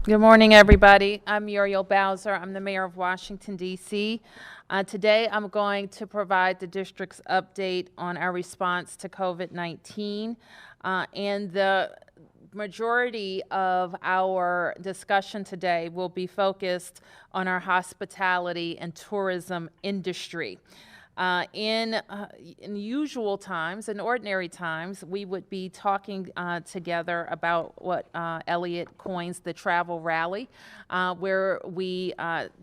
Good morning, everybody. I'm Muriel Bowser. I'm the mayor of Washington, D.C. Today, I'm going to provide the district's update on our response to COVID-19. And the majority of our discussion today will be focused on our hospitality and tourism industry. In usual times, in ordinary times, we would be talking together about what Elliott coins the travel rally, where we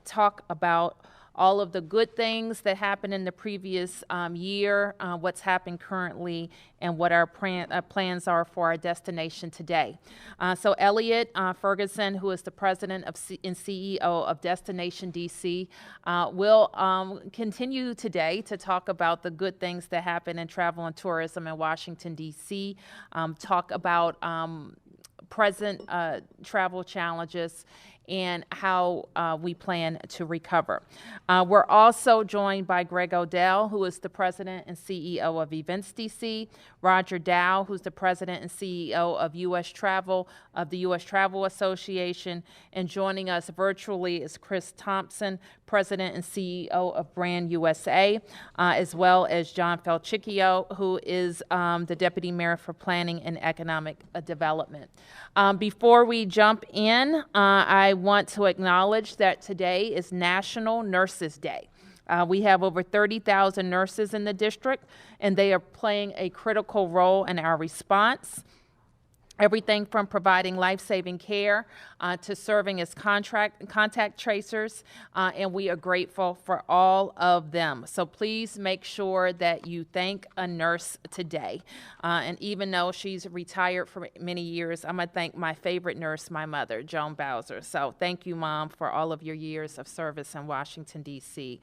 talk about all of the good things that happened in the previous year, what's happened currently, and what our plans are for our destination today. So Elliott Ferguson, who is the president and CEO of Destination DC, will continue today to talk about the good things that happen in travel and tourism in Washington, D.C., talk about present travel challenges, and how we plan to recover. We're also joined by Greg Odell, who is the president and CEO of Events DC, Roger Dow, who's the president and CEO of the U.S. Travel Association, and joining us virtually is Chris Thompson, president and CEO of Brand USA, as well as John Felchicchio, who is the deputy mayor for planning and economic development. Before we jump in, I want to acknowledge that today is National Nurses Day. We have over 30,000 nurses in the district, and they are playing a critical role in our response. Everything from providing life-saving care to serving as contact tracers, and we are grateful for all of them. So please make sure that you thank a nurse today. And even though she's retired for many years, I'm going to thank my favorite nurse, my mother, Joan Bowser. So thank you, Mom, for all of your years of service in Washington, D.C.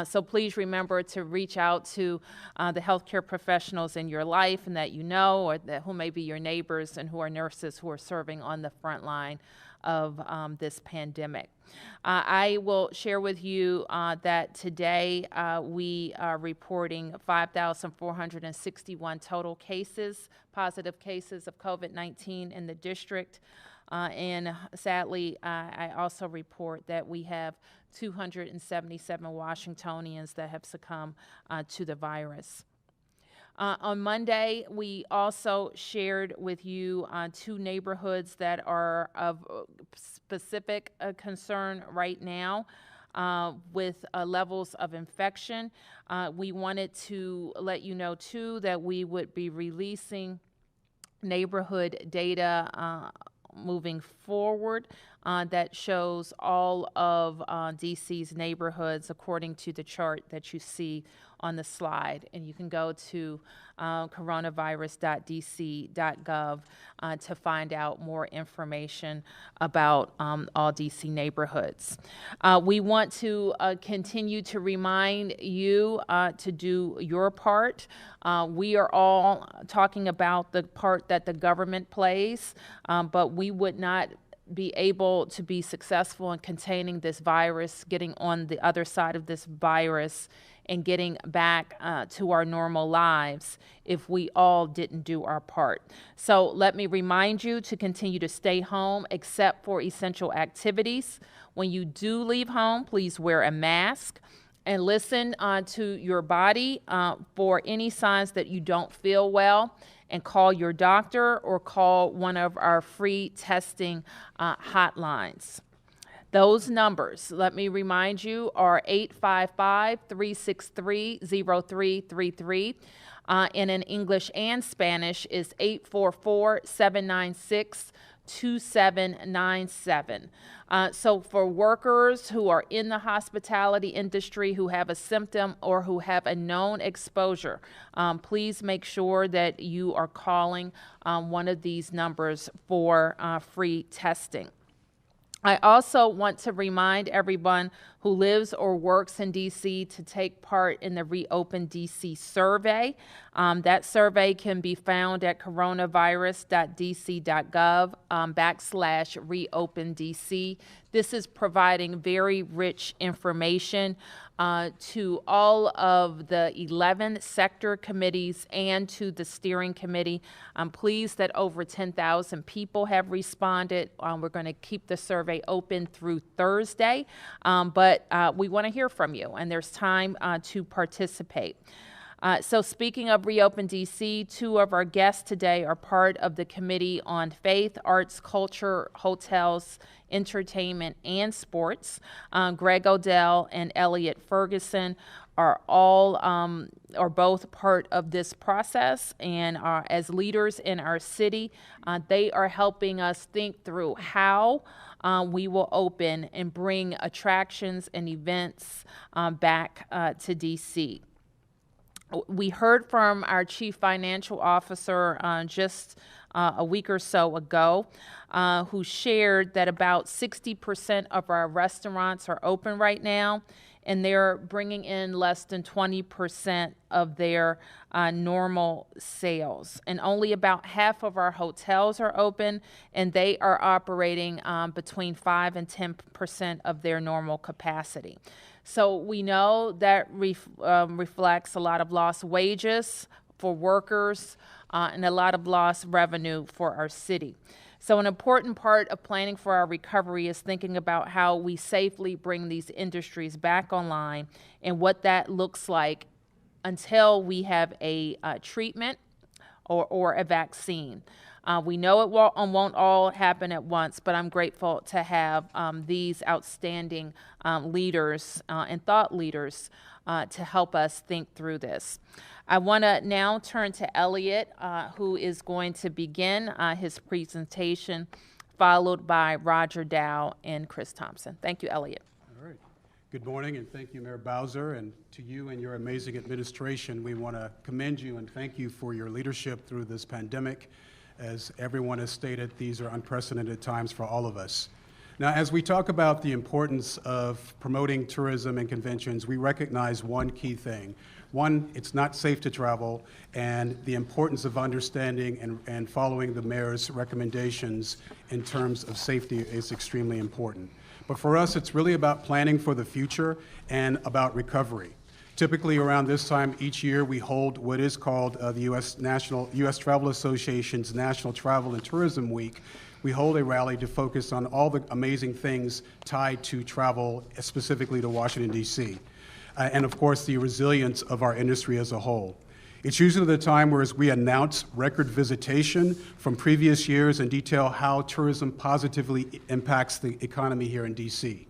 So please remember to reach out to the healthcare professionals in your life and that you know, or who may be your neighbors and who are nurses who are serving on the front line of this pandemic. I will share with you that today we are reporting 5,461 total cases, positive cases of COVID-19 in the district. And sadly, I also report that we have 277 Washingtonians that have succumbed to the virus. On Monday, we also shared with you two neighborhoods that are of specific concern right now with levels of infection. We wanted to let you know, too, that we would be releasing neighborhood data moving forward that shows all of DC's neighborhoods according to the chart that you see on the slide. And you can go to coronavirus.dc.gov to find out more information about all DC neighborhoods. We want to continue to remind you to do your part. We are all talking about the part that the government plays, but we would not be able to be successful in containing this virus, getting on the other side of this virus, and getting back to our normal lives if we all didn't do our part. So let me remind you to continue to stay home except for essential activities. When you do leave home, please wear a mask and listen to your body for any signs that you don't feel well, and call your doctor or call one of our free testing hotlines. Those numbers, let me remind you, are 855-363-0333, and in English and Spanish is 844-796-2797. So for workers who are in the hospitality industry who have a symptom or who have a known exposure, please make sure that you are calling one of these numbers for free testing. I also want to remind everyone who lives or works in DC to take part in the Reopen DC survey. That survey can be found at coronavirus.dc.gov /Reopen DC. This is providing very rich information to all of the 11 sector committees and to the steering committee. I'm pleased that over 10,000 people have responded. We're going to keep the survey open through Thursday, but we want to hear from you, and there's time to participate. So speaking of Reopen DC, two of our guests today are part of the Committee on Faith, Arts, Culture, Hotels, Entertainment, and Sports. Greg Odell and Elliot Ferguson are both part of this process, and as leaders in our city, they are helping us think through how we will open and bring attractions and events back to DC. We heard from our Chief Financial Officer just a week or so ago, who shared that about 60% of our restaurants are open right now, and they're bringing in less than 20% of their normal sales. And only about half of our hotels are open, and they are operating between 5 and 10% of their normal capacity. So we know that reflects a lot of lost wages for workers and a lot of lost revenue for our city. So an important part of planning for our recovery is thinking about how we safely bring these industries back online and what that looks like until we have a treatment or a vaccine. We know it won't all happen at once, but I'm grateful to have these outstanding leaders and thought leaders to help us think through this. I want to now turn to Elliot, who is going to begin his presentation, followed by Roger Dow and Chris Thompson. Thank you, Elliot. All right. Good morning, and thank you, Mayor Bowser, and to you and your amazing administration. We want to commend you and thank you for your leadership through this pandemic. As everyone has stated, these are unprecedented times for all of us. Now, as we talk about the importance of promoting tourism and conventions, we recognize one key thing. One, it's not safe to travel, and the importance of understanding and following the mayor's recommendations in terms of safety is extremely important. But for us, it's really about planning for the future and about recovery. Typically around this time each year, we hold what is called the U.S. Travel Association's National Travel and Tourism Week. We hold a rally to focus on all the amazing things tied to travel, specifically to Washington, D.C., and of course, the resilience of our industry as a whole. It's usually the time where we announce record visitation from previous years and detail how tourism positively impacts the economy here in D.C.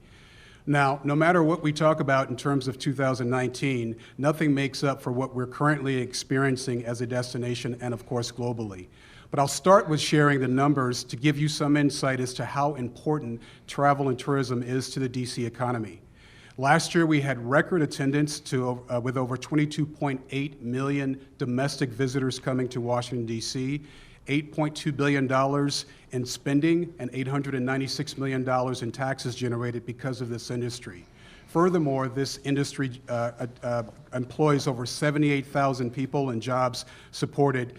Now, no matter what we talk about in terms of 2019, nothing makes up for what we're currently experiencing as a destination and, of course, globally. But I'll start with sharing the numbers to give you some insight as to how important travel and tourism is to the D.C. economy. Last year, we had record attendance with over 22.8 million domestic visitors coming to Washington, D.C., $8.2 billion in spending, and $896 million in taxes generated because of this industry. Furthermore, this industry employs over 78,000 people and jobs supported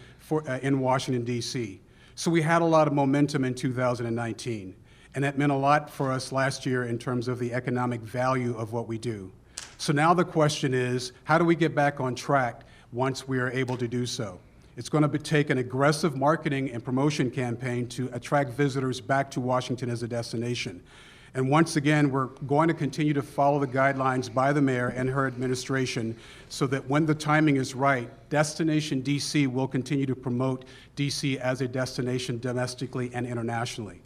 in Washington, D.C. So we had a lot of momentum in 2019, and that meant a lot for us last year in terms of the economic value of what we do. So now the question is, how do we get back on track once we are able to do so? It's going to take an aggressive marketing and promotion campaign to attract visitors back to Washington as a destination. And once again, we're going to continue to follow the guidelines by the mayor and her administration so that when the timing is right, Destination DC will continue to promote DC as a destination domestically and internationally.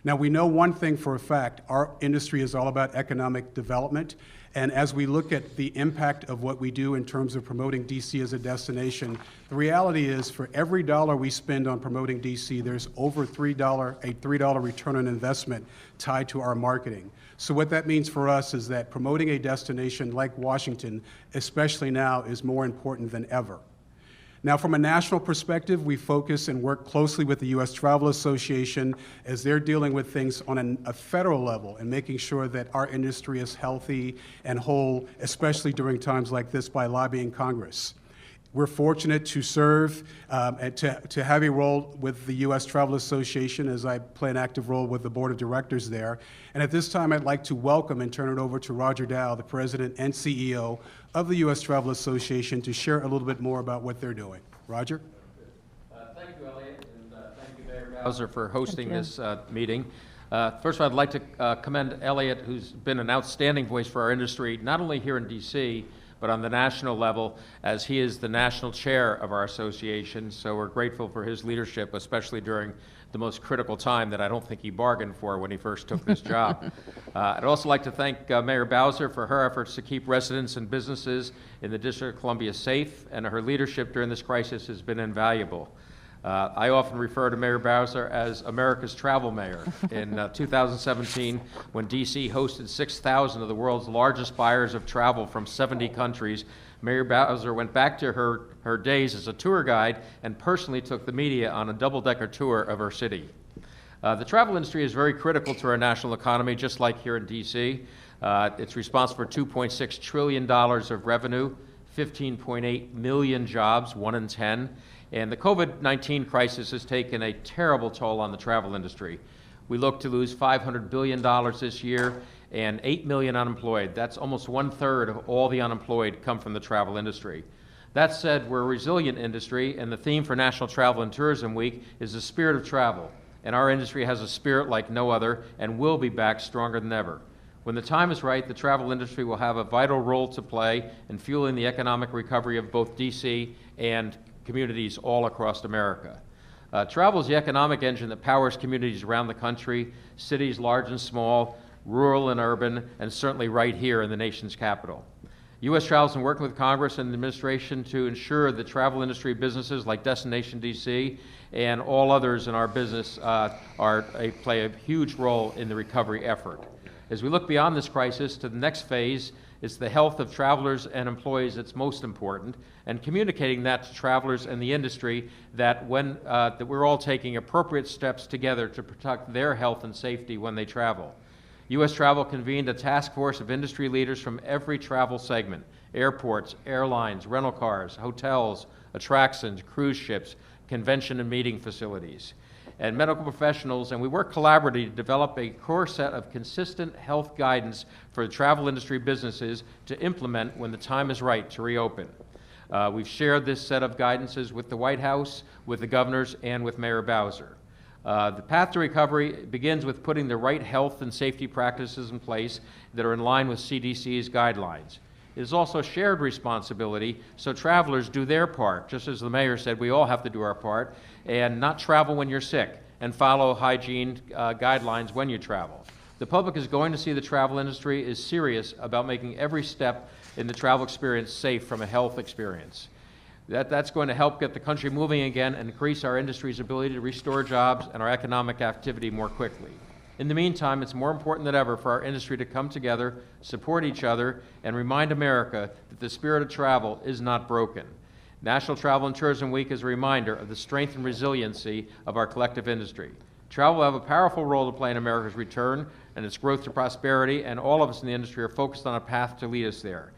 Now, we know one thing for a fact: our industry is all about economic development. And as we look at the impact of what we do in terms of promoting DC as a destination, the reality is for every dollar we spend on promoting DC, there's over a $3 return on investment tied to our marketing. So what that means for us is that promoting a destination like Washington, especially now, is more important than ever. Now, from a national perspective, we focus and work closely with the U.S. Travel Association as they're dealing with things on a federal level and making sure that our industry is healthy and whole, especially during times like this, by lobbying Congress. We're fortunate to serve and to have a role with the U.S. Travel Association as I play an active role with the board of directors there. And at this time, I'd like to welcome and turn it over to Roger Dow, the president and CEO of the U.S. Travel Association, to share a little bit more about what they're doing. Roger? Thank you, Elliot, and thank you, Mayor Bowser, for hosting this meeting. First of all, I'd like to commend Elliot, who's been an outstanding voice for our industry, not only here in D.C., but on the national level, as he is the national chair of our association. So we're grateful for his leadership, especially during the most critical time that I don't think he bargained for when he first took this job. I'd also like to thank Mayor Bowser for her efforts to keep residents and businesses in the District of Columbia safe, and her leadership during this crisis has been invaluable. I often refer to Mayor Bowser as America's travel mayor. In 2017, when D.C. hosted 6,000 of the world's largest buyers of travel from 70 countries, Mayor Bowser went back to her days as a tour guide and personally took the media on a double-decker tour of her city. The travel industry is very critical to our national economy, just like here in D.C. It's responsible for $2.6 trillion of revenue, 15.8 million jobs, 1 in 10. And the COVID-19 crisis has taken a terrible toll on the travel industry. We look to lose $500 billion this year and 8 million unemployed. That's almost 1/3 of all the unemployed come from the travel industry. That said, we're a resilient industry, and the theme for National Travel and Tourism Week is the spirit of travel. And our industry has a spirit like no other and will be back stronger than ever. When the time is right, the travel industry will have a vital role to play in fueling the economic recovery of both D.C. and communities all across America. Travel is the economic engine that powers communities around the country, cities large and small, rural and urban, and certainly right here in the nation's capital. U.S. Travel has been working with Congress and the administration to ensure that travel industry businesses like Destination DC and all others in our business play a huge role in the recovery effort. As we look beyond this crisis to the next phase, it's the health of travelers and employees that's most important, and communicating that to travelers and the industry that we're all taking appropriate steps together to protect their health and safety when they travel. U.S. Travel convened a task force of industry leaders from every travel segment: airports, airlines, rental cars, hotels, attractions, cruise ships, convention and meeting facilities, and medical professionals, and we work collaboratively to develop a core set of consistent health guidance for the travel industry businesses to implement when the time is right to reopen. We've shared this set of guidances with the White House, with the governors, and with Mayor Bowser. The path to recovery begins with putting the right health and safety practices in place that are in line with CDC's guidelines. It is also shared responsibility, so travelers do their part. Just as the mayor said, we all have to do our part, and not travel when you're sick, and follow hygiene guidelines when you travel. The public is going to see the travel industry is serious about making every step in the travel experience safe from a health experience. That's going to help get the country moving again and increase our industry's ability to restore jobs and our economic activity more quickly. In the meantime, it's more important than ever for our industry to come together, support each other, and remind America that the spirit of travel is not broken. National Travel and Tourism Week is a reminder of the strength and resiliency of our collective industry. Travel will have a powerful role to play in America's return and its growth to prosperity, and all of us in the industry are focused on a path to lead us there.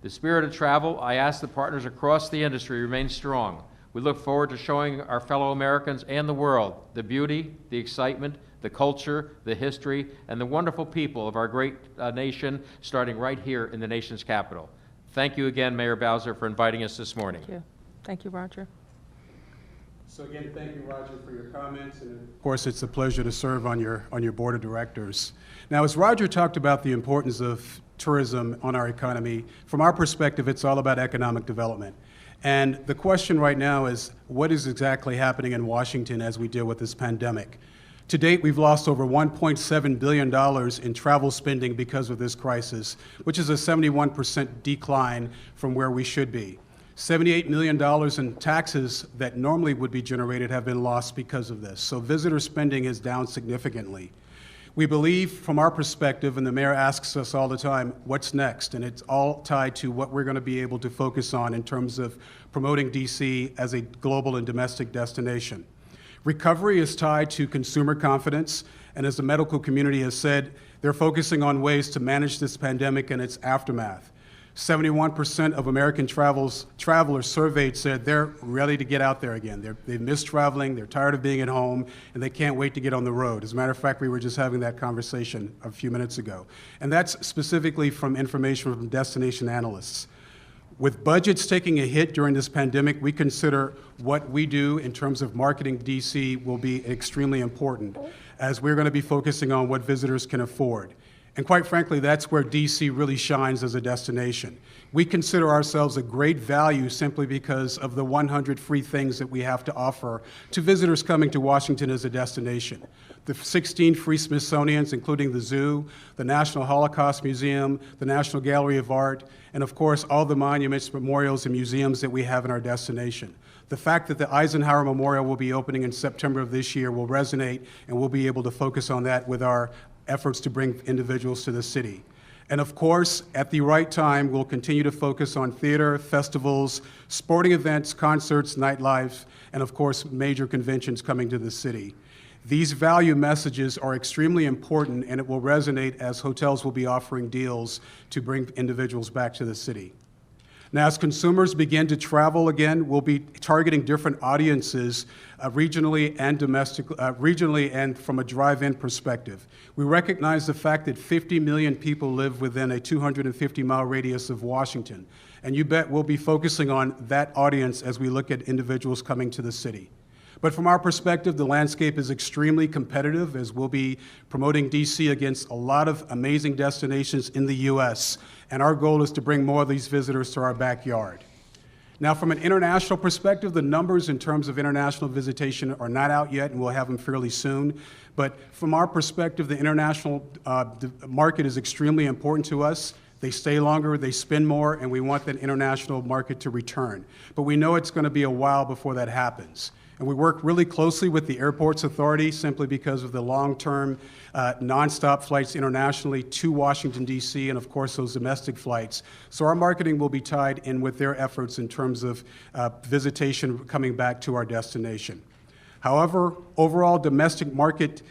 The spirit of travel, I ask the partners across the industry remain strong. We look forward to showing our fellow Americans and the world the beauty, the excitement, the culture, the history, and the wonderful people of our great nation, starting right here in the nation's capital. Thank you again, Mayor Bowser, for inviting us this morning. Thank you. Thank you, Roger. So again, thank you, Roger, for your comments, and of course, it's a pleasure to serve on your board of directors. Now, as Roger talked about the importance of tourism on our economy, from our perspective, it's all about economic development. And the question right now is, what is exactly happening in Washington as we deal with this pandemic? To date, we've lost over $1.7 billion in travel spending because of this crisis, which is a 71% decline from where we should be. $78 million in taxes that normally would be generated have been lost because of this. So visitor spending is down significantly. We believe from our perspective, and the mayor asks us all the time, what's next? And it's all tied to what we're going to be able to focus on in terms of promoting DC as a global and domestic destination. Recovery is tied to consumer confidence, and as the medical community has said, they're focusing on ways to manage this pandemic and its aftermath. 71% of American travelers surveyed said they're ready to get out there again. They miss traveling, they're tired of being at home, and they can't wait to get on the road. As a matter of fact, we were just having that conversation a few minutes ago. And that's specifically from information from destination analysts. With budgets taking a hit during this pandemic, we consider what we do in terms of marketing DC will be extremely important, as we're going to be focusing on what visitors can afford. And quite frankly, that's where DC really shines as a destination. We consider ourselves a great value simply because of the 100 free things that we have to offer to visitors coming to Washington as a destination. The 16 free Smithsonians, including the zoo, the National Holocaust Museum, the National Gallery of Art, and of course, all the monuments, memorials, and museums that we have in our destination. The fact that the Eisenhower Memorial will be opening in September of this year will resonate, and we'll be able to focus on that with our efforts to bring individuals to the city. And of course, at the right time, we'll continue to focus on theater, festivals, sporting events, concerts, nightlife, and of course, major conventions coming to the city. These value messages are extremely important, and it will resonate as hotels will be offering deals to bring individuals back to the city. Now, as consumers begin to travel again, we'll be targeting different audiences regionally and from a drive-in perspective. We recognize the fact that 50 million people live within a 250-mile radius of Washington, and you bet we'll be focusing on that audience as we look at individuals coming to the city. But from our perspective, the landscape is extremely competitive, as we'll be promoting DC against a lot of amazing destinations in the U.S., and our goal is to bring more of these visitors to our backyard. Now, from an international perspective, the numbers in terms of international visitation are not out yet, and we'll have them fairly soon. But from our perspective, the international market is extremely important to us. They stay longer, they spend more, and we want that international market to return. But we know it's going to be a while before that happens. And we work really closely with the Airports Authority simply because of the long-term nonstop flights internationally to Washington, D.C., and of course those domestic flights. So our marketing will be tied in with their efforts in terms of visitation coming back to our destination. However, overall domestic market,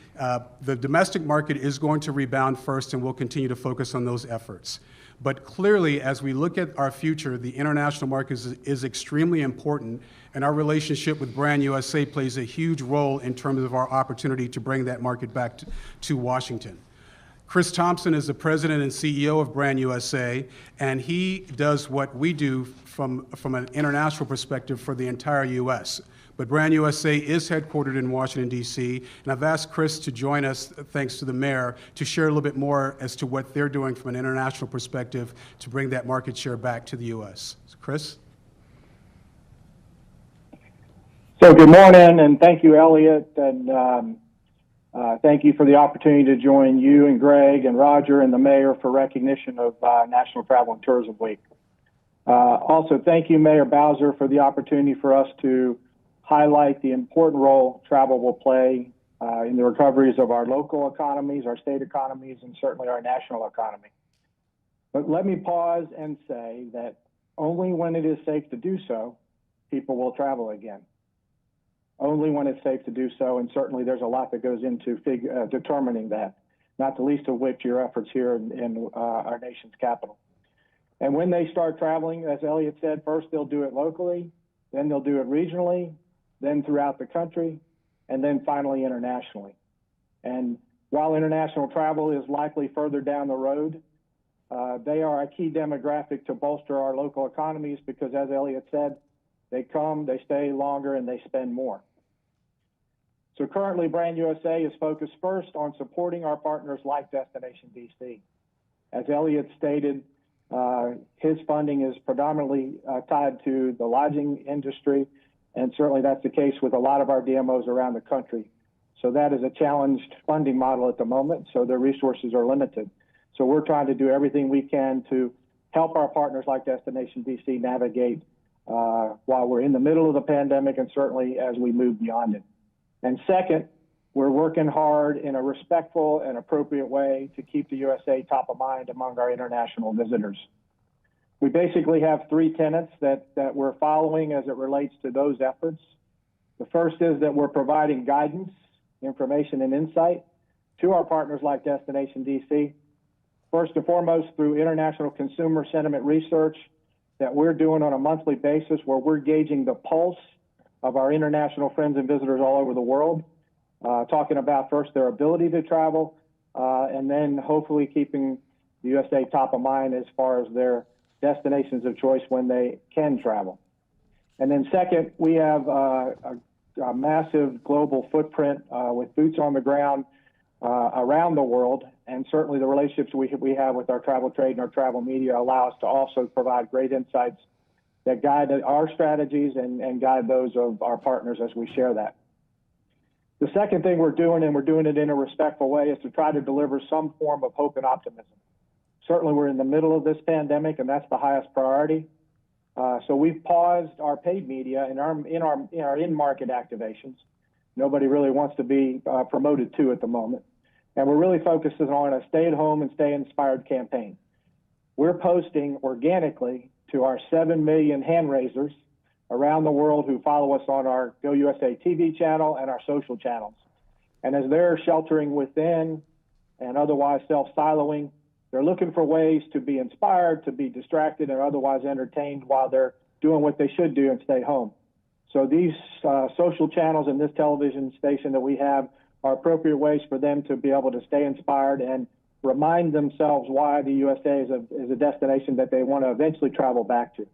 the domestic market is going to rebound first, and we'll continue to focus on those efforts. But clearly, as we look at our future, the international market is extremely important, and our relationship with Brand USA plays a huge role in terms of our opportunity to bring that market back to Washington. Chris Thompson is the president and CEO of Brand USA, and he does what we do from an international perspective for the entire U.S. But Brand USA is headquartered in Washington, D.C., and I've asked Chris to join us, thanks to the mayor, to share a little bit more as to what they're doing from an international perspective to bring that market share back to the U.S. So, Chris? So good morning, and thank you, Elliot, and thank you for the opportunity to join you and Greg and Roger and the mayor for recognition of National Travel and Tourism Week. Also, thank you, Mayor Bowser, for the opportunity for us to highlight the important role travel will play in the recoveries of our local economies, our state economies, and certainly our national economy. But let me pause and say that only when it is safe to do so, people will travel again. Only when it's safe to do so, and certainly there's a lot that goes into determining that, not the least of which your efforts here in our nation's capital. And when they start traveling, as Elliot said, first they'll do it locally, then they'll do it regionally, then throughout the country, and then finally internationally. And while international travel is likely further down the road, they are a key demographic to bolster our local economies because, as Elliot said, they come, they stay longer, and they spend more. So currently, Brand USA is focused first on supporting our partners like Destination DC. As Elliot stated, his funding is predominantly tied to the lodging industry, and certainly that's the case with a lot of our DMOs around the country. So that is a challenged funding model at the moment, so their resources are limited. So we're trying to do everything we can to help our partners like Destination DC navigate while we're in the middle of the pandemic and certainly as we move beyond it. And second, we're working hard in a respectful and appropriate way to keep the USA top of mind among our international visitors. We basically have three tenets that we're following as it relates to those efforts. The first is that we're providing guidance, information, and insight to our partners like Destination DC. First and foremost, through international consumer sentiment research that we're doing on a monthly basis, where we're gauging the pulse of our international friends and visitors all over the world, talking about first their ability to travel, and then hopefully keeping the USA top of mind as far as their destinations of choice when they can travel. And then second, we have a massive global footprint with boots on the ground around the world, and certainly the relationships we have with our travel trade and our travel media allow us to also provide great insights that guide our strategies and guide those of our partners as we share that. The second thing we're doing, and we're doing it in a respectful way, is to try to deliver some form of hope and optimism. Certainly, we're in the middle of this pandemic, and that's the highest priority. So we've paused our paid media in our in-market activations. Nobody really wants to be promoted to at the moment. And we're really focusing on a stay at home and stay inspired campaign. We're posting organically to our 7 million hand raisers around the world who follow us on our Go USA TV channel and our social channels. And as they're sheltering within and otherwise self-siloing, they're looking for ways to be inspired, to be distracted, and otherwise entertained while they're doing what they should do and stay home. So these social channels and this television station that we have are appropriate ways for them to be able to stay inspired and remind themselves why the USA is a destination that they want to eventually travel back to.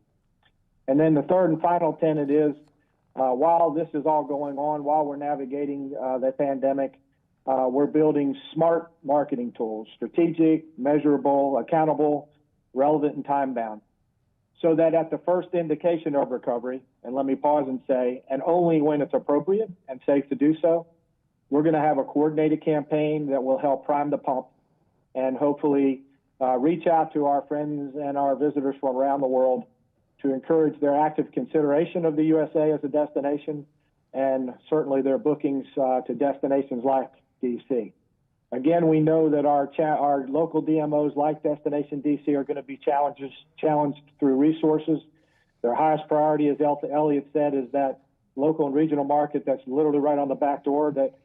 And then the third and final tenet is, while this is all going on, while we're navigating the pandemic, we're building smart marketing tools, strategic, measurable, accountable, relevant, and time-bound, so that at the first indication of recovery, and let me pause and say, and only when it's appropriate and safe to do so, we're going to have a coordinated campaign that will help prime the pump and hopefully reach out to our friends and our visitors from around the world to encourage their active consideration of the USA as a destination, and certainly their bookings to destinations like DC. Again, we know that our local DMOs like Destination DC are going to be challenged through resources. Their highest priority, as Elliot said, is that local and regional market that's literally right on the back door that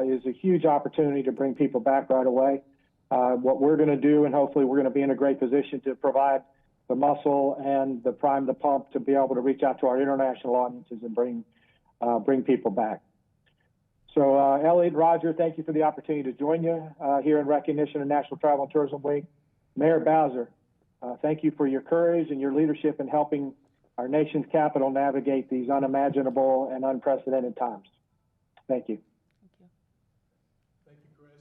is a huge opportunity to bring people back right away. What we're going to do, and hopefully we're going to be in a great position to provide the muscle and the prime the pump to be able to reach out to our international audiences and bring people back. So Elliot, Roger, thank you for the opportunity to join you here in recognition of National Travel and Tourism Week. Mayor Bowser, thank you for your courage and your leadership in helping our nation's capital navigate these unimaginable and unprecedented times. Thank you. Thank you, Chris.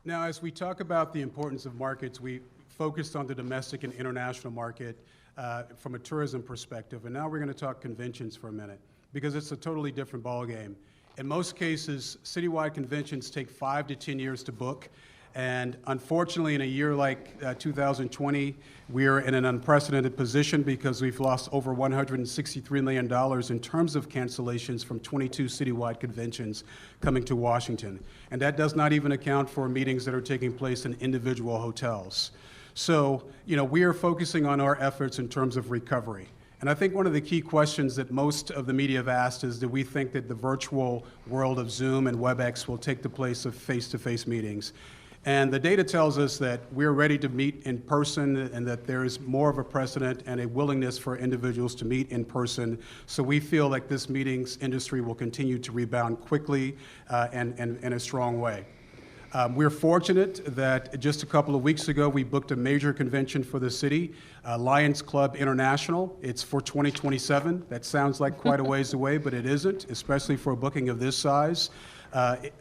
Now, as we talk about the importance of markets, we focused on the domestic and international market from a tourism perspective, and now we're going to talk conventions for a minute, because it's a totally different ballgame. In most cases, citywide conventions take 5 to 10 years to book, and unfortunately, in a year like 2020, we're in an unprecedented position because we've lost over $163 million in terms of cancellations from 22 citywide conventions coming to Washington. And that does not even account for meetings that are taking place in individual hotels. So, we are focusing on our efforts in terms of recovery. And I think one of the key questions that most of the media have asked is, do we think that the virtual world of Zoom and WebEx will take the place of face-to-face meetings? And the data tells us that we're ready to meet in person and that there is more of a precedent and a willingness for individuals to meet in person. So we feel like this meetings industry will continue to rebound quickly and in a strong way. We're fortunate that just a couple of weeks ago, we booked a major convention for the city, Lions Club International. It's for 2027. That sounds like quite a ways away, but it isn't, especially for a booking of this size.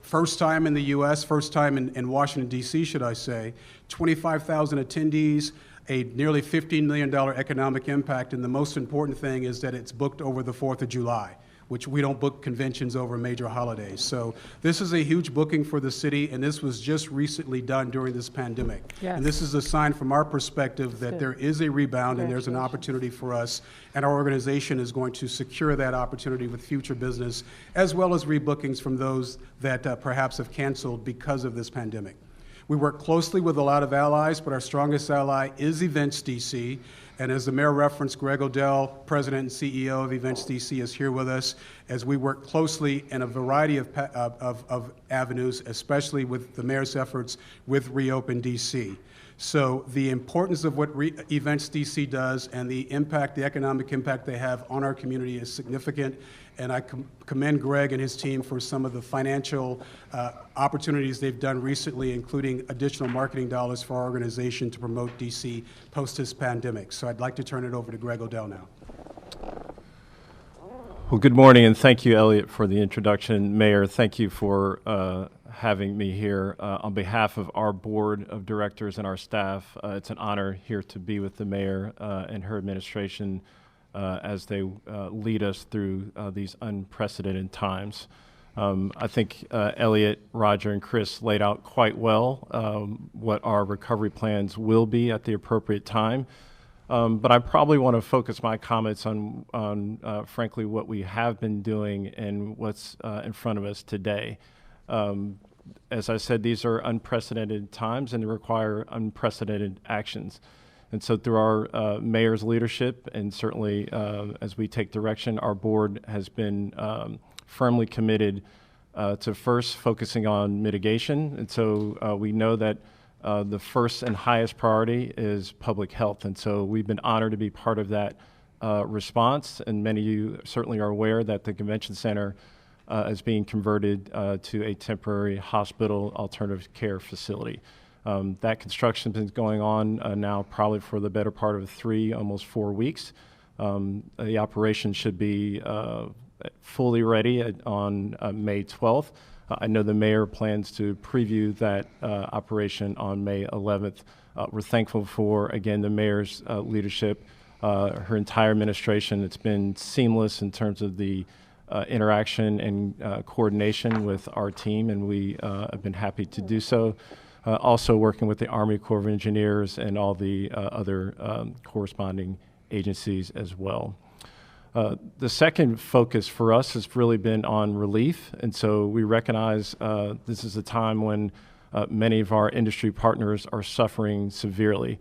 First time in the U.S., first time in Washington, D.C., should I say. 25,000 attendees, a nearly $15 million economic impact, and the most important thing is that it's booked over the 4th of July, which we don't book conventions over major holidays. So this is a huge booking for the city, and this was just recently done during this pandemic. Yes. And this is a sign from our perspective that there is a rebound and there's an opportunity for us, and our organization is going to secure that opportunity with future business, as well as rebookings from those that perhaps have canceled because of this pandemic. We work closely with a lot of allies, but our strongest ally is Events DC. And as the mayor referenced, Greg Odell, President and CEO of Events DC, is here with us as we work closely in a variety of avenues, especially with the mayor's efforts with Reopen DC. So the importance of what Events DC does and the impact, the economic impact they have on our community is significant. And I commend Greg and his team for some of the financial opportunities they've done recently, including additional marketing dollars for our organization to promote DC post this pandemic. So I'd like to turn it over to Greg Odell now. Well, good morning, and thank you, Elliot, for the introduction. Mayor, thank you for having me here. On behalf of our board of directors and our staff, it's an honor here to be with the mayor and her administration as they lead us through these unprecedented times. I think Elliot, Roger, and Chris laid out quite well what our recovery plans will be at the appropriate time. But I probably want to focus my comments on frankly, what we have been doing and what's in front of us today. As I said, these are unprecedented times and they require unprecedented actions. And so through our mayor's leadership and certainly as we take direction, our board has been firmly committed to first focusing on mitigation. And so we know that the first and highest priority is public health. And so we've been honored to be part of that response. And many of you certainly are aware that the convention center is being converted to a temporary hospital alternative care facility. That construction has been going on now probably for the better part of 3, almost 4 weeks. The operation should be fully ready on May 12th. I know the mayor plans to preview that operation on May 11th. We're thankful for, again, the mayor's leadership, her entire administration. It's been seamless in terms of the interaction and coordination with our team, and we have been happy to do so. Also working with the Army Corps of Engineers and all the other corresponding agencies as well. The second focus for us has really been on relief, and so we recognize this is a time when many of our industry partners are suffering severely.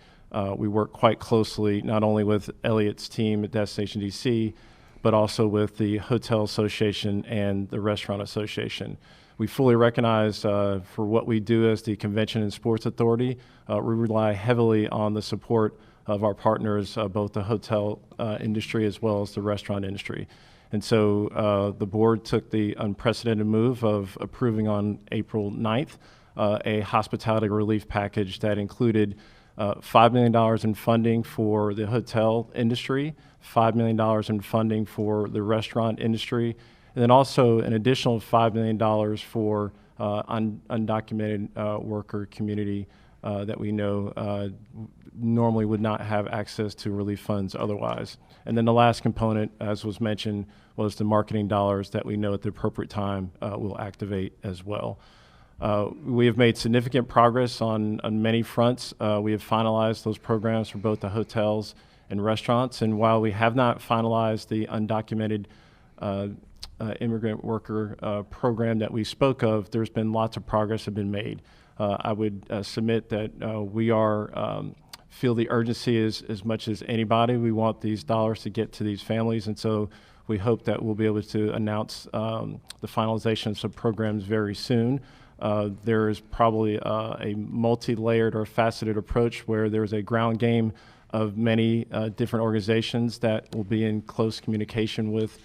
We work quite closely not only with Elliot's team at Destination DC, but also with the Hotel Association and the Restaurant Association. We fully recognize for what we do as the Convention and Sports Authority, we rely heavily on the support of our partners, both the hotel industry as well as the restaurant industry. And so the board took the unprecedented move of approving on April 9th a hospitality relief package that included $5 million in funding for the hotel industry, $5 million in funding for the restaurant industry, and then also an additional $5 million for undocumented worker community that we know normally would not have access to relief funds otherwise. And then the last component, as was mentioned, was the marketing dollars that we know at the appropriate time will activate as well. We have made significant progress on many fronts. We have finalized those programs for both the hotels and restaurants, and while we have not finalized the undocumented immigrant worker program that we spoke of, there's been lots of progress have been made. I would submit that we feel the urgency as much as anybody. We want these dollars to get to these families, and so we hope that we'll be able to announce the finalization of some programs very soon. There is probably a multi-layered or faceted approach where there's a ground game of many different organizations that will be in close communication with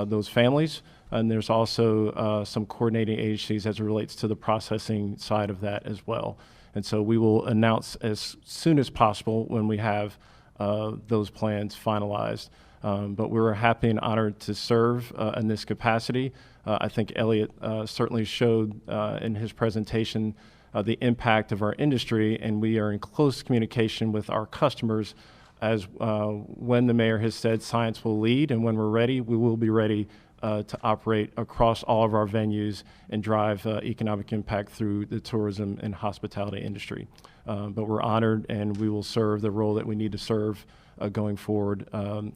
those families. And there's also some coordinating agencies as it relates to the processing side of that as well. And so we will announce as soon as possible when we have those plans finalized. But we're happy and honored to serve in this capacity. I think Elliot certainly showed in his presentation the impact of our industry, and we are in close communication with our customers as when the mayor has said science will lead, and when we're ready, we will be ready to operate across all of our venues and drive economic impact through the tourism and hospitality industry. But we're honored, and we will serve the role that we need to serve going forward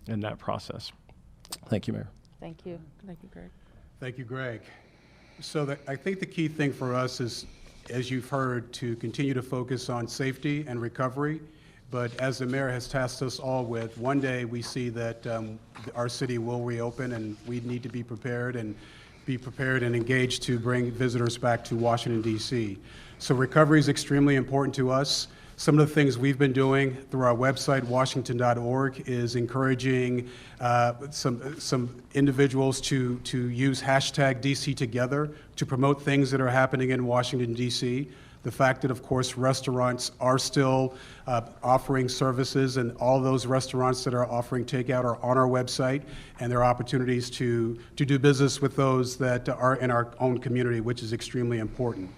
in that process. Thank you, Mayor. Thank you. Thank you, Greg. Thank you, Greg. So I think the key thing for us is, as you've heard, to continue to focus on safety and recovery. But as the mayor has tasked us all with, one day we see that our city will reopen, and we need to be prepared and engaged to bring visitors back to Washington, D.C. So recovery is extremely important to us. Some of the things we've been doing through our website, Washington.org, is encouraging some individuals to use hashtag DC Together to promote things that are happening in Washington, D.C. The fact that, of course, restaurants are still offering services, and all those restaurants that are offering takeout are on our website, and there are opportunities to do business with those that are in our own community, which is extremely important.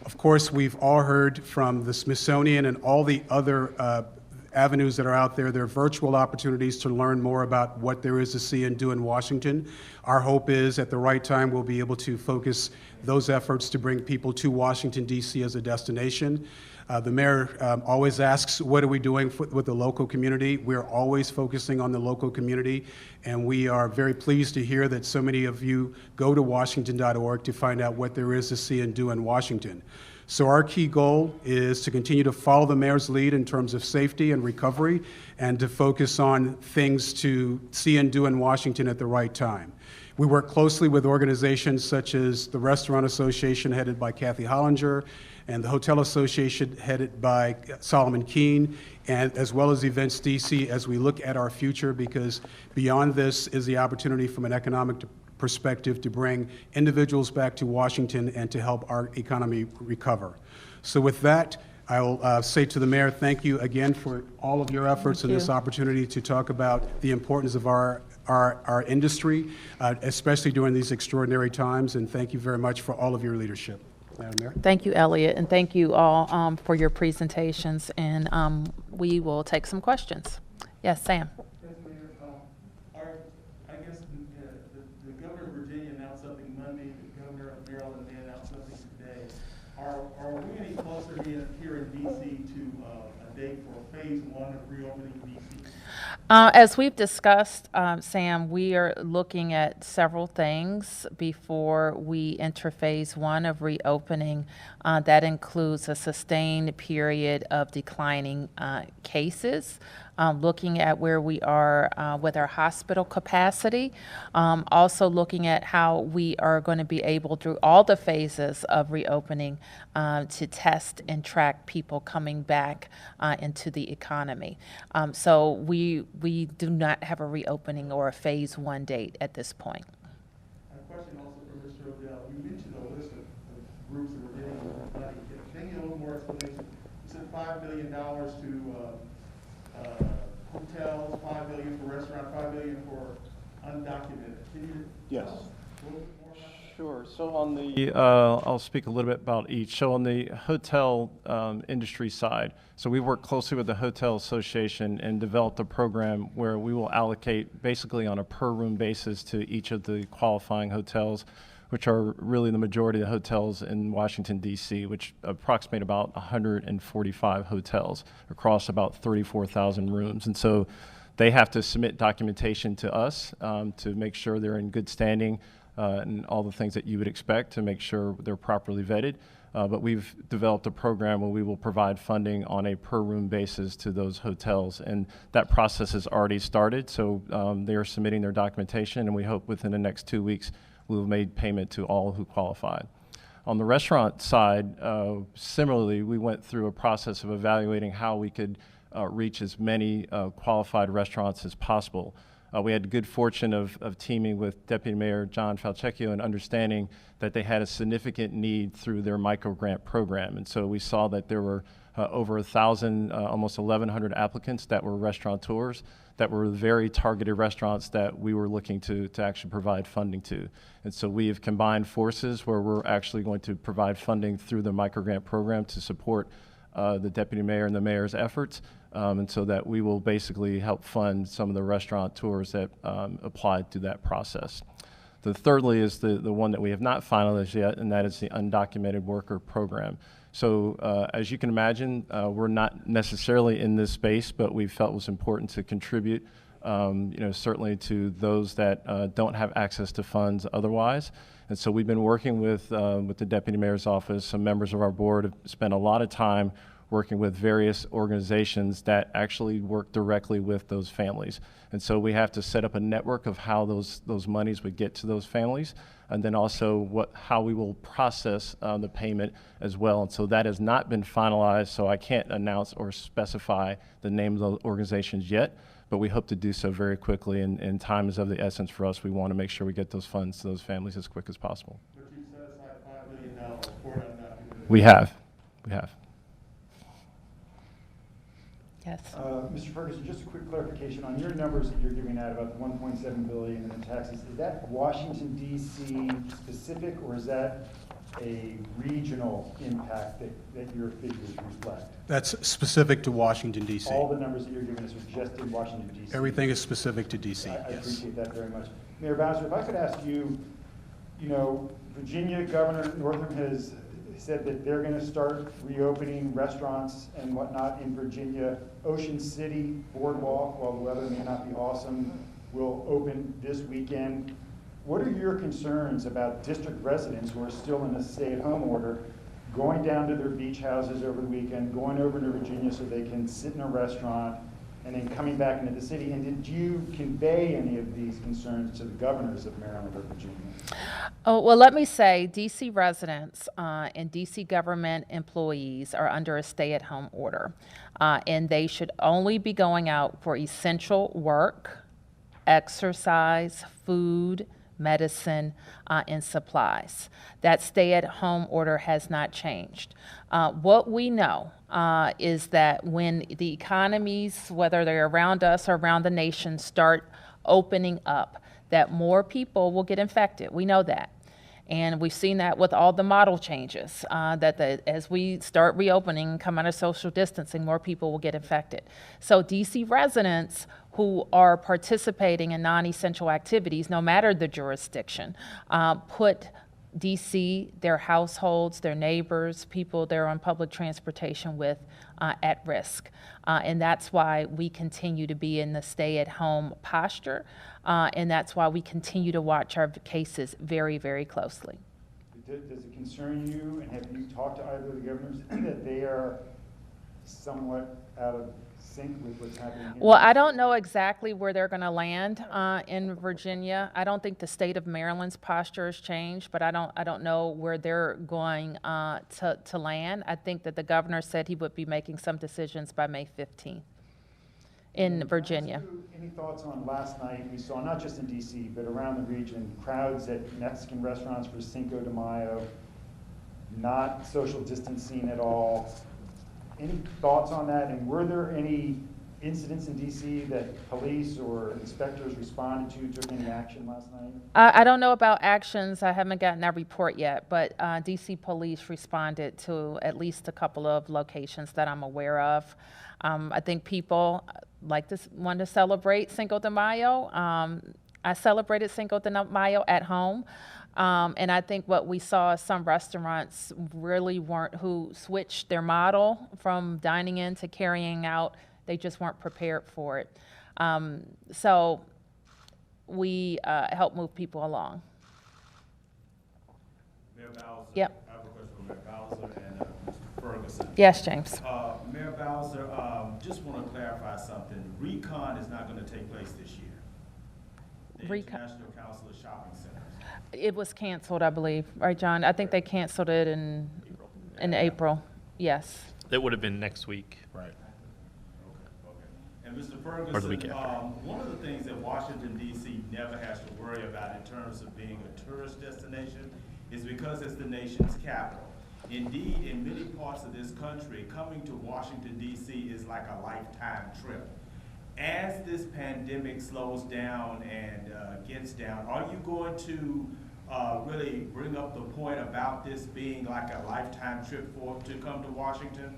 Of course, we've all heard from the Smithsonian and all the other avenues that are out there. There are virtual opportunities to learn more about what there is to see and do in Washington. Our hope is at the right time we'll be able to focus those efforts to bring people to Washington, D.C. as a destination. The mayor always asks, what are we doing with the local community? We're always focusing on the local community, and we are very pleased to hear that so many of you go to Washington.org to find out what there is to see and do in Washington. So our key goal is to continue to follow the mayor's lead in terms of safety and recovery, and to focus on things to see and do in Washington at the right time. We work closely with organizations such as the Restaurant Association, headed by Kathy Hollinger, and the Hotel Association, headed by Solomon Keene, and as well as Events DC, as we look at our future, because beyond this is the opportunity from an economic perspective to bring individuals back to Washington and to help our economy recover. So with that, I will say to the mayor, thank you again for all of your efforts and this opportunity to talk about the importance of our industry, especially during these extraordinary times, and thank you very much for all of your leadership. Madam Mayor. Thank you, Elliot, and thank you all for your presentations, and we will take some questions. Yes, Sam. Yes, Mayor. I guess the governor of Virginia announced something Monday, the governor of Maryland announced something today. Are we any closer here in D.C. to a date for phase one of reopening D.C.? As we've discussed, Sam, we are looking at several things before we enter phase one of reopening. That includes a sustained period of declining cases, looking at where we are with our hospital capacity, also looking at how we are going to be able, through all the phases of reopening, to test and track people coming back into the economy. So we do not have a reopening or a phase one date at this point. A question also for Mr. Odell. You mentioned a list of groups that were getting money. Can you give a little more explanation? You said $5 million to hotels, $5 million for restaurants, $5 million for undocumented. Can you Yes. tell us a little bit more about that? Sure. So on the, I'll speak a little bit about each. So on the hotel industry side, so we work closely with the Hotel Association and developed a program where we will allocate basically on a per room basis to each of the qualifying hotels, which are really the majority of the hotels in Washington, D.C., which approximate about 145 hotels across about 34,000 rooms. And so they have to submit documentation to us to make sure they're in good standing and all the things that you would expect to make sure they're properly vetted. But we've developed a program where we will provide funding on a per room basis to those hotels. And that process has already started. So they are submitting their documentation, and we hope within the next 2 weeks we'll have made payment to all who qualified. On the restaurant side, similarly, we went through a process of evaluating how we could reach as many qualified restaurants as possible. We had the good fortune of teaming with Deputy Mayor John Falcecchio and understanding that they had a significant need through their microgrant program. And so we saw that there were over 1,000, almost 1,100 applicants that were restaurateurs, that were very targeted restaurants that we were looking to actually provide funding to. And so we have combined forces where we're actually going to provide funding through the microgrant program to support the Deputy Mayor and the Mayor's efforts. And so that we will basically help fund some of the restaurateurs that applied through that process. The thirdly is the one that we have not finalized yet, and that is the undocumented worker program. So as you can imagine, we're not necessarily in this space, but we felt it was important to contribute, certainly to those that don't have access to funds otherwise. And so we've been working with the Deputy Mayor's Office. Some members of our board have spent a lot of time working with various organizations that actually work directly with those families. And so we have to set up a network of how those monies would get to those families, and then also how we will process the payment as well. And so that has not been finalized, so I can't announce or specify the name of the organizations yet, but we hope to do so very quickly, and time is of the essence for us. We want to make sure we get those funds to those families as quick as possible. But you set aside $5 million for undocumented. We have. Yes. Mr. Ferguson, just a quick clarification on your numbers that you're giving out about the $1.7 billion in taxes. Is that Washington D.C. specific, or is that a regional impact that your figures reflect? That's specific to Washington, D.C. All the numbers that you're giving us are just in Washington D.C. Everything is specific to D.C., I yes. appreciate that very much. Mayor Bowser, if I could ask you, Virginia Governor Northam has said that they're going to start reopening restaurants and whatnot in Virginia. Ocean City Boardwalk, while the weather may not be awesome, will open this weekend. What are your concerns about district residents who are still in a stay-at-home order, going down to their beach houses over the weekend, going over to Virginia so they can sit in a restaurant, and then coming back into the city? And did you convey any of these concerns to the governors of Maryland or Virginia? Oh, well, let me say, D.C. residents and D.C. government employees are under a stay-at-home order, and they should only be going out for essential work, exercise, food, medicine, and supplies. That stay-at-home order has not changed. What we know is that when the economies, whether they're around us or around the nation, start opening up, that more people will get infected. We know that. And we've seen that with all the model changes, as we start reopening, come out of social distancing, more people will get infected. So DC residents who are participating in non-essential activities, no matter the jurisdiction, put DC, their households, their neighbors, people they're on public transportation with, at risk. And that's why we continue to be in the stay-at-home posture, and that's why we continue to watch our cases very, very closely. Does it concern you, and have you talked to either of the governors that they are somewhat out of sync with what's happening here? Well, I don't know exactly where they're going to land in Virginia. I don't think the state of Maryland's posture has changed, but I don't know where they're going to land. I think that the governor said he would be making some decisions by May 15th in Virginia. Any thoughts on last night? We saw, not just in D.C., but around the region, crowds at Mexican restaurants for Cinco de Mayo, not social distancing at all. Any thoughts on that? And were there any incidents in D.C. that police or inspectors responded to, took any action last night? I don't know about actions. I haven't gotten that report yet, but D.C. police responded to at least a couple of locations that I'm aware of. I think people want to celebrate Cinco de Mayo. I celebrated Cinco de Mayo at home. And I think what we saw is some restaurants really who switched their model from dining in to carrying out. They just weren't prepared for it. So we help move people along. Mayor Bowser. Yep. I have a question for Mayor Bowser and Mr. Ferguson. Yes, James. Mayor Bowser, just want to clarify something. Recon is not going to take place this year. The International Council of Shopping Centers. It was canceled, I believe, right, John? I think they canceled it in April. Yes. That would have been next week. Right. Okay. And Mr. Ferguson, Or the week after. One of the things that Washington, D.C. never has to worry about in terms of being a tourist destination is because it's the nation's capital. Indeed, in many parts of this country, coming to Washington, D.C. is like a lifetime trip. As this pandemic slows down and gets down, are you going to really bring up the point about this being like a lifetime trip to come to Washington?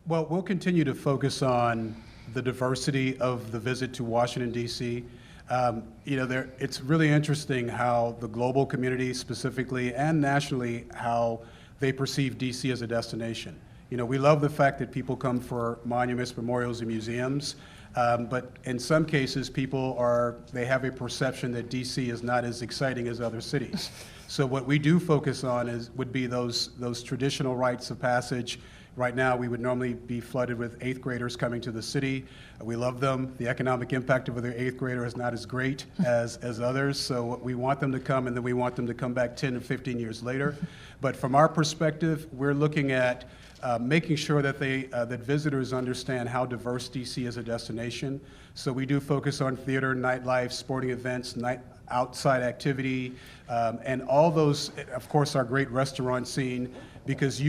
Well, we'll continue to focus on the diversity of the visit to Washington, D.C. It's really interesting how the global community specifically and nationally, how they perceive DC as a destination. We love the fact that people come for monuments, memorials, and museums, but in some cases, they have a perception that DC is not as exciting as other cities. So what we do focus on would be those traditional rites of passage. Right now, we would normally be flooded with 8th graders coming to the city. We love them. The economic impact of their 8th grader is not as great as others. So we want them to come, and then we want them to come back 10 and 15 years later. But from our perspective, we're looking at making sure that that visitors understand how diverse DC is a destination. So we do focus on theater, nightlife, sporting events, outside activity, and all those, of course, our great restaurant scene, because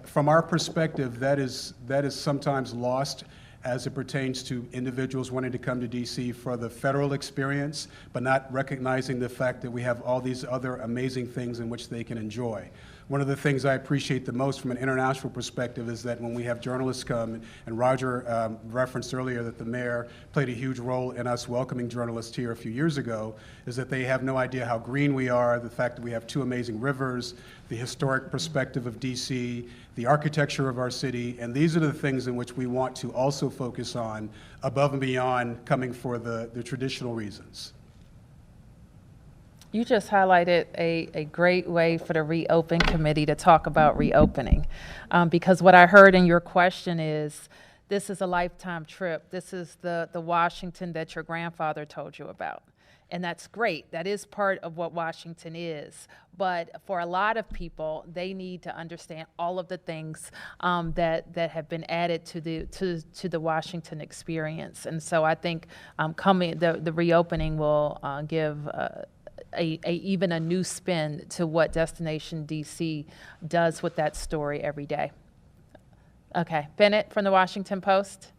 from our perspective, that is sometimes lost as it pertains to individuals wanting to come to DC for the federal experience, but not recognizing the fact that we have all these other amazing things in which they can enjoy. One of the things I appreciate the most from an international perspective is that when we have journalists come, and Roger referenced earlier that the mayor played a huge role in us welcoming journalists here a few years ago, is that they have no idea how green we are, the fact that we have 2 amazing rivers, the historic perspective of DC, the architecture of our city, and these are the things in which we want to also focus on above and beyond coming for the traditional reasons. You just highlighted a great way for the Reopen Committee to talk about reopening. Because what I heard in your question is, this is a lifetime trip. This is the Washington that your grandfather told you about. And that's great. That is part of what Washington is. But for a lot of people, they need to understand all of the things that have been added to the Washington experience. And so I think the reopening will give even a new spin to what Destination DC does with that story every day. Okay, Bennett from the Washington Post.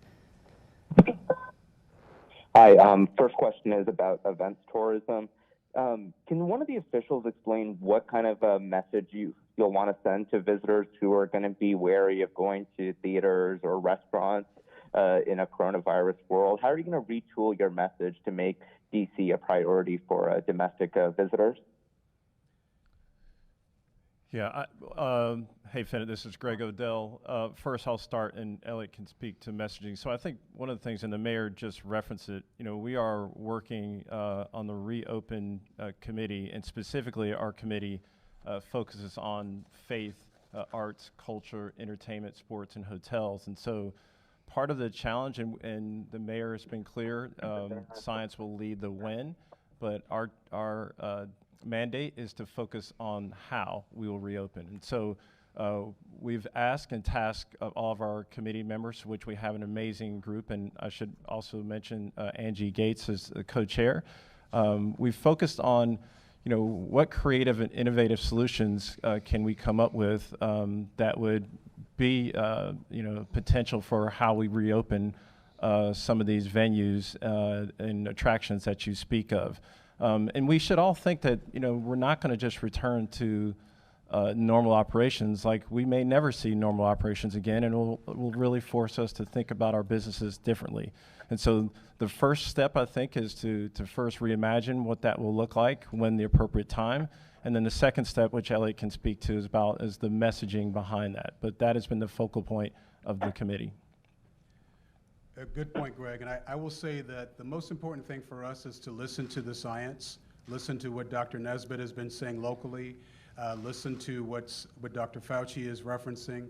Hi, first question is about events tourism. Can one of the officials explain what kind of a message you'll want to send to visitors who are going to be wary of going to theaters or restaurants in a coronavirus world? How are you going to retool your message to make DC a priority for domestic visitors? Yeah, hey, Finn, this is Greg Odell. First, I'll start, and Elliot can speak to messaging. So I think one of the things, and the mayor just referenced it, we are working on the Reopen Committee, and specifically our committee focuses on faith, arts, culture, entertainment, sports, and hotels. And so part of the challenge, and the mayor has been clear, science will lead the when, but our mandate is to focus on how we will reopen. And so we've asked and tasked all of our committee members, which we have an amazing group, and I should also mention Angie Gates as the co-chair. We've focused on what creative and innovative solutions can we come up with that would be potential for how we reopen some of these venues and attractions that you speak of. And we should all think that we're not going to just return to normal operations. Like, we may never see normal operations again, and it will really force us to think about our businesses differently. And so the first step, I think, is to first reimagine what that will look like when the appropriate time. And then the second step, which Elliot can speak to, is the messaging behind that. But that has been the focal point of the committee. A good point, Greg. And I will say that the most important thing for us is to listen to the science, listen to what Dr. Nesbitt has been saying locally, listen to what Dr. Fauci is referencing.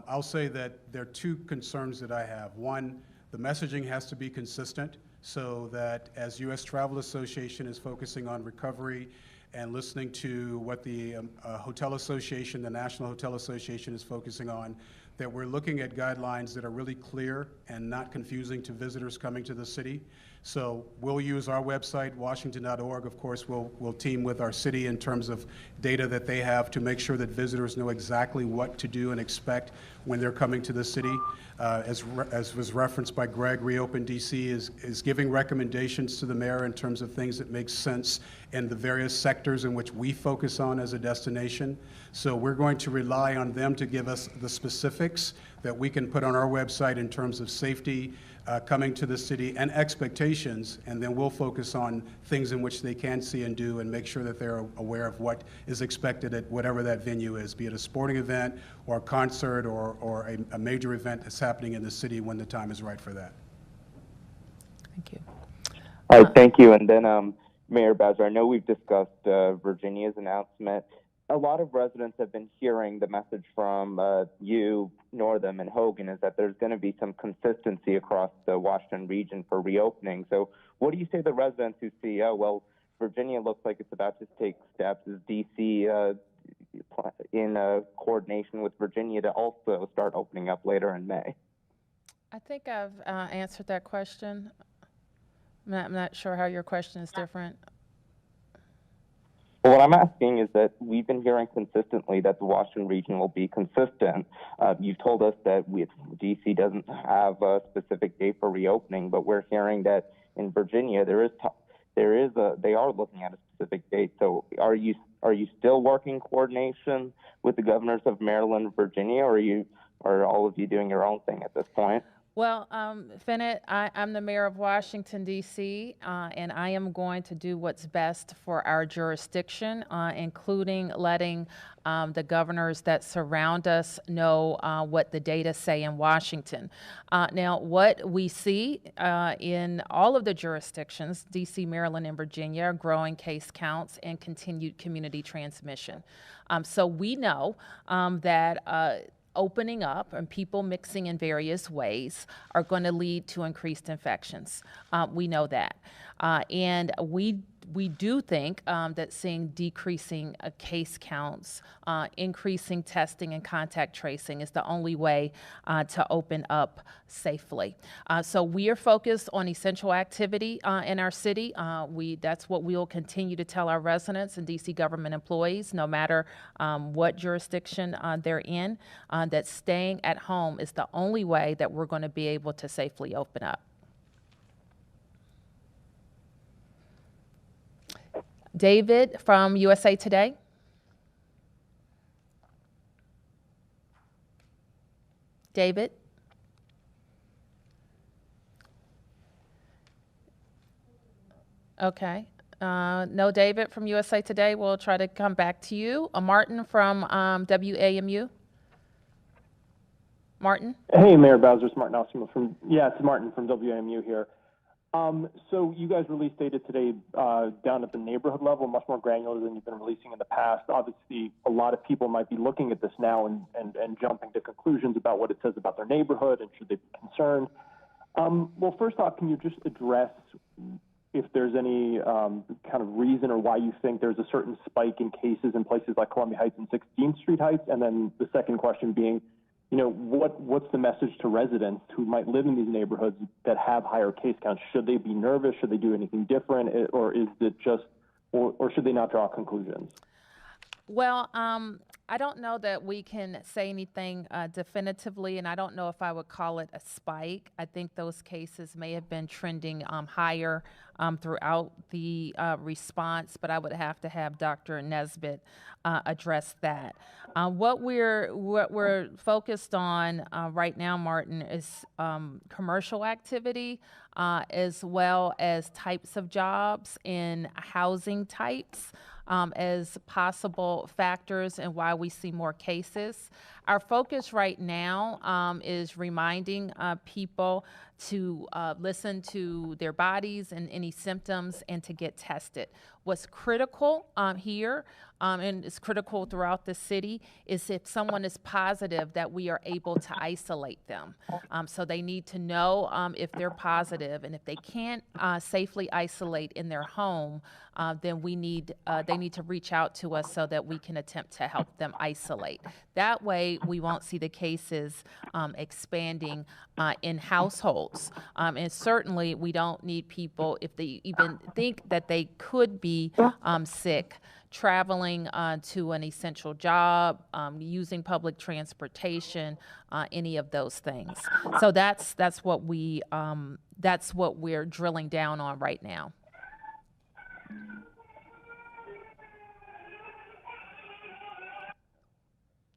I'll say that there are 2 concerns that I have. One, the messaging has to be consistent, so that as U.S. Travel Association is focusing on recovery and listening to what the Hotel Association, the National Hotel Association, is focusing on, that we're looking at guidelines that are really clear and not confusing to visitors coming to the city. So we'll use our website, Washington.org. Of course, we'll team with our city in terms of data that they have to make sure that visitors know exactly what to do and expect when they're coming to the city. As was referenced by Greg, Reopen DC is giving recommendations to the mayor in terms of things that make sense in the various sectors in which we focus on as a destination. So we're going to rely on them to give us the specifics that we can put on our website in terms of safety, coming to the city and expectations, and then we'll focus on things in which they can see and do and make sure that they're aware of what is expected at whatever that venue is, be it a sporting event or a concert or a major event that's happening in the city when the time is right for that. Thank you. All right, thank you. And then, Mayor Bowser, I know we've discussed Virginia's announcement. A lot of residents have been hearing the message from you, Northam, and Hogan is that there's going to be some consistency across the Washington region for reopening. So what do you say to the residents who see, oh, well, Virginia looks like it's about to take steps? Is D.C. In coordination with Virginia to also start opening up later in May? I think I've answered that question. I'm not sure how your question is different. Well, what I'm asking is that we've been hearing consistently that the Washington region will be consistent. You've told us that D.C. doesn't have a specific date for reopening, but we're hearing that in Virginia they are looking at a specific date. So are you still working coordination with the governors of Maryland and Virginia, or are all of you doing your own thing at this point? Well, Fennett, I'm the mayor of Washington, D.C., and I am going to do what's best for our jurisdiction, including letting the governors that surround us know what the data say in Washington. Now, what we see in all of the jurisdictions, D.C., Maryland, and Virginia, are growing case counts and continued community transmission. So we know that opening up and people mixing in various ways are going to lead to increased infections. We know that. And we do think that seeing decreasing case counts, increasing testing and contact tracing is the only way to open up safely. So we are focused on essential activity in our city. That's what we will continue to tell our residents and DC government employees, no matter what jurisdiction they're in, that staying at home is the only way that we're going to be able to safely open up. David from USA Today. David. Okay. No David from USA Today. We'll try to come back to you. Martin from WAMU. Martin? Hey, Mayor Bowser, it's Martin Osimo it's Martin from WAMU here. So you guys released data today down at the neighborhood level, much more granular than you've been releasing in the past. Obviously, a lot of people might be looking at this now and jumping to conclusions about what it says about their neighborhood and should they be concerned. Well, first off, can you just address if there's any kind of reason or why you think there's a certain spike in cases in places like Columbia Heights and 16th Street Heights? And then the second question being, what's the message to residents who might live in these neighborhoods that have higher case counts? Should they be nervous? Should they do anything different? Or is it just, or should they not draw conclusions? Well, I don't know that we can say anything definitively, and I don't know if I would call it a spike. I think those cases may have been trending higher throughout the response, but I would have to have Dr. Nesbitt address that. What we're focused on right now, Martin, is commercial activity as well as types of jobs and housing types as possible factors in why we see more cases. Our focus right now is reminding people to listen to their bodies and any symptoms and to get tested. What's critical here, and it's critical throughout the city, is if someone is positive that we are able to isolate them. So they need to know if they're positive, and if they can't safely isolate in their home, then they need to reach out to us so that we can attempt to help them isolate. That way, we won't see the cases expanding in households. And certainly, we don't need people, if they even think that they could be sick, traveling to an essential job, using public transportation, any of those things. So that's what we're drilling down on right now.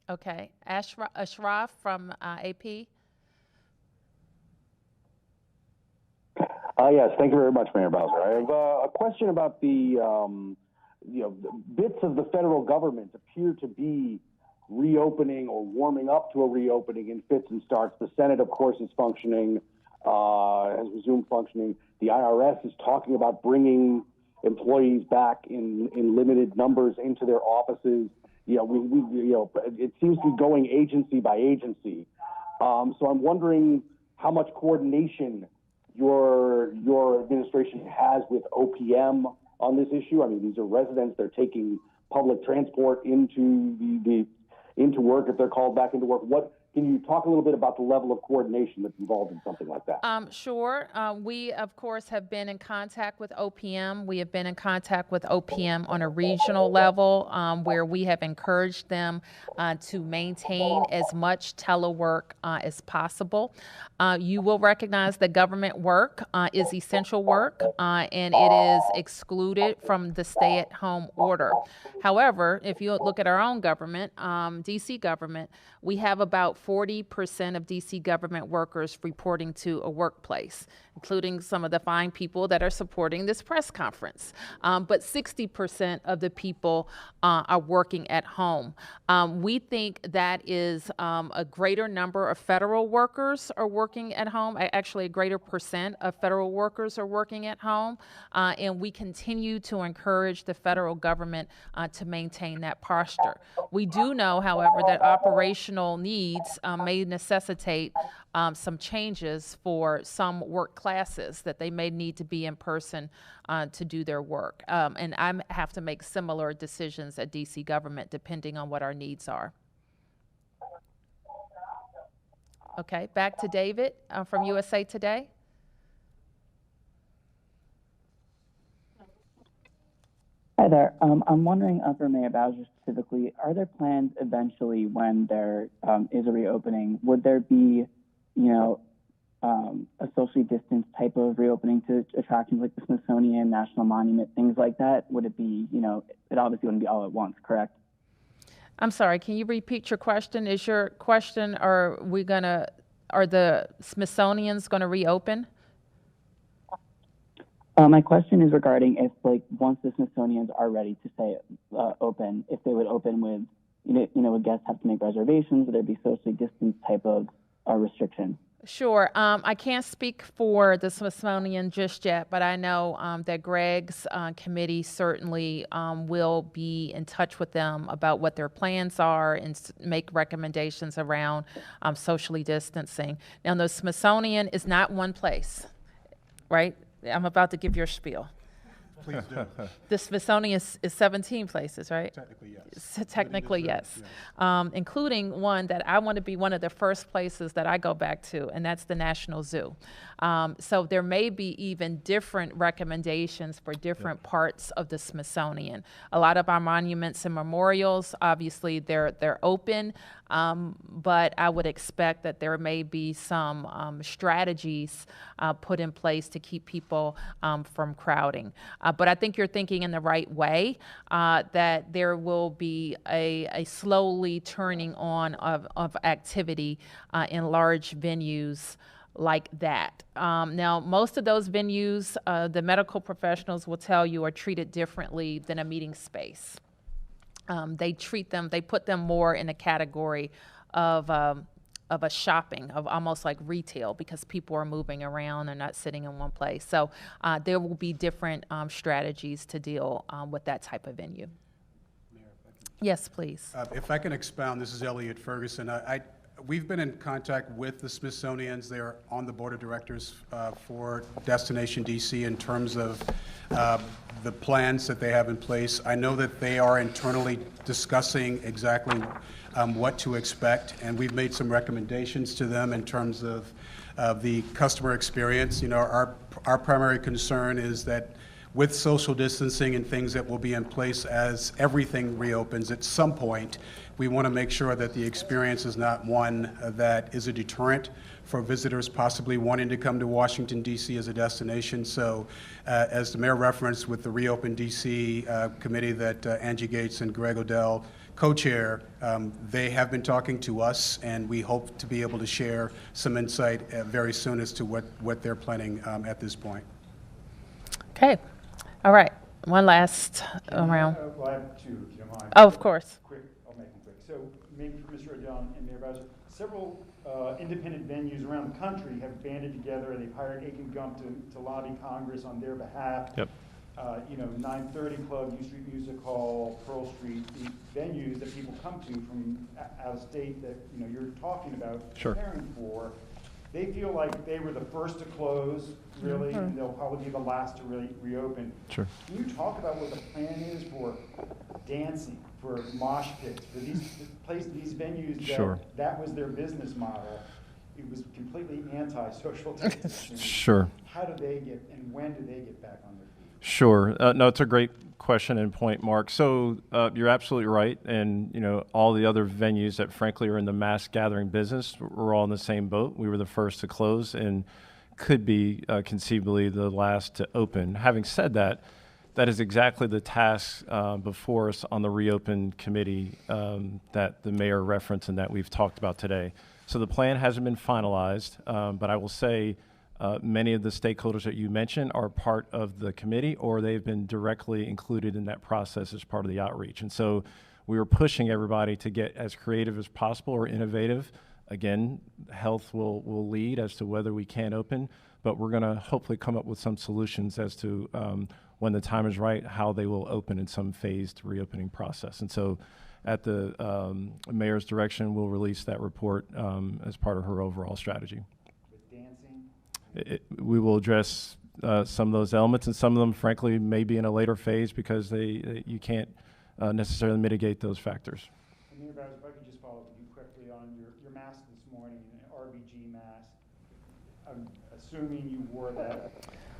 Okay, Ashraf from AP. Yes, thank you very much, Mayor Bowser. I have a question about the bits of the federal government appear to be reopening or warming up to a reopening in fits and starts. The Senate, of course, is functioning, has resumed functioning. The IRS is talking about bringing employees back in limited numbers into their offices. It seems to be going agency by agency. So I'm wondering how much coordination your administration has with OPM on this issue. I mean, these are residents; they're taking public transport into work if they're called back into work. Can you talk a little bit about the level of coordination that's involved in something like that? Sure. We, of course, have been in contact with OPM. We have been in contact with OPM on a regional level where we have encouraged them to maintain as much telework as possible. You will recognize that government work is essential work and it is excluded from the stay-at-home order. However, if you look at our own government, D.C. government, we have about 40% of D.C. government workers reporting to a workplace, including some of the fine people that are supporting this press conference. But 60% of the people are working at home. We think that is a greater number of federal workers are working at home. Actually, a greater percent of federal workers are working at home. And we continue to encourage the federal government to maintain that posture. We do know, however, that operational needs may necessitate some changes for some work classes that they may need to be in person to do their work. And I have to make similar decisions at D.C. government depending on what our needs are. Okay, back to David from USA Today. Hi there. I'm wondering for Mayor Bowser specifically, are there plans eventually when there is a reopening, would there be, a socially distanced type of reopening to attractions like the Smithsonian, National Monument, things like that? Would it be, it obviously wouldn't be all at once, correct? I'm sorry, can you repeat your question? Is your question, are the Smithsonian's gonna reopen? My question is regarding if, once the Smithsonian's are ready to say open, if they would open with, would guests have to make reservations? Would there be socially distanced type of restriction? Sure. I can't speak for the Smithsonian just yet, but I know that Greg's committee certainly will be in touch with them about what their plans are and make recommendations around socially distancing. Now, the Smithsonian is not one place, right? I'm about to give your spiel. Please do. The Smithsonian is 17 places, right? Technically, yes. Technically, yes. Including one that I want to be one of the first places that I go back to, and that's the National Zoo. So there may be even different recommendations for different parts of the Smithsonian. A lot of our monuments and memorials, obviously, they're open, but I would expect that there may be some strategies put in place to keep people from crowding. But I think you're thinking in the right way, that there will be a slowly turning on of activity in large venues like that. Now, most of those venues, the medical professionals will tell you, are treated differently than a meeting space. They put them more in a category of a shopping, of almost like retail, because people are moving around and not sitting in one place. So there will be different strategies to deal with that type of venue. Mayor, Yes, please. if I can expound, this is Elliot Ferguson. We've been in contact with the Smithsonian's. They're on the board of directors for Destination DC in terms of the plans that they have in place. I know that they are internally discussing exactly what to expect, and we've made some recommendations to them in terms of the customer experience. Our primary concern is that with social distancing and things that will be in place as everything reopens at some point, we want to make sure that the experience is not one that is a deterrent for visitors possibly wanting to come to Washington, D.C. as a destination. So as the mayor referenced with the Reopen D.C. committee that Angie Gates and Greg Odell co-chair, they have been talking to us, and we hope to be able to share some insight very soon as to what they're planning at this point. Okay. All right. One last round. Well, I have two, if you don't mind. Oh, of course. Quick, I'll make them quick. So, maybe for Mr. O'Dell and Mayor Bowser, several independent venues around the country have banded together and they've hired Aiken Gump to lobby Congress on their behalf. Yep. 930 Club, U Street Music Hall, Pearl Street, the venues that people come to from out of state that you're talking about Sure. preparing for. They feel like they were the first to close, really, and they'll probably be the last to really reopen. Sure. Can you talk about what the plan is for dancing, for mosh pits, for these venues Sure. that was their business model? It was completely anti-social distancing. Sure. How do they get, and when do they get back on their feet? Sure. No, it's a great question and point, Mark. So you're absolutely right. And, all the other venues that frankly are in the mass gathering business, we're all in the same boat. We were the first to close and could be conceivably the last to open. Having said that, that is exactly the task before us on the reopen committee that the mayor referenced and that we've talked about today. So the plan hasn't been finalized, but I will say many of the stakeholders that you mentioned are part of the committee, or they've been directly included in that process as part of the outreach. And so we were pushing everybody to get as creative as possible or innovative. Again, health will lead as to whether we can open, but we're going to hopefully come up with some solutions as to when the time is right, how they will open in some phased reopening process. And so at the mayor's direction, we'll release that report as part of her overall strategy. We will address some of those elements, and some of them, frankly, may be in a later phase because you can't necessarily mitigate those factors. And Mayor Bowser, if I could just follow up with you quickly on your mask this morning, an RBG mask. I'm assuming you wore that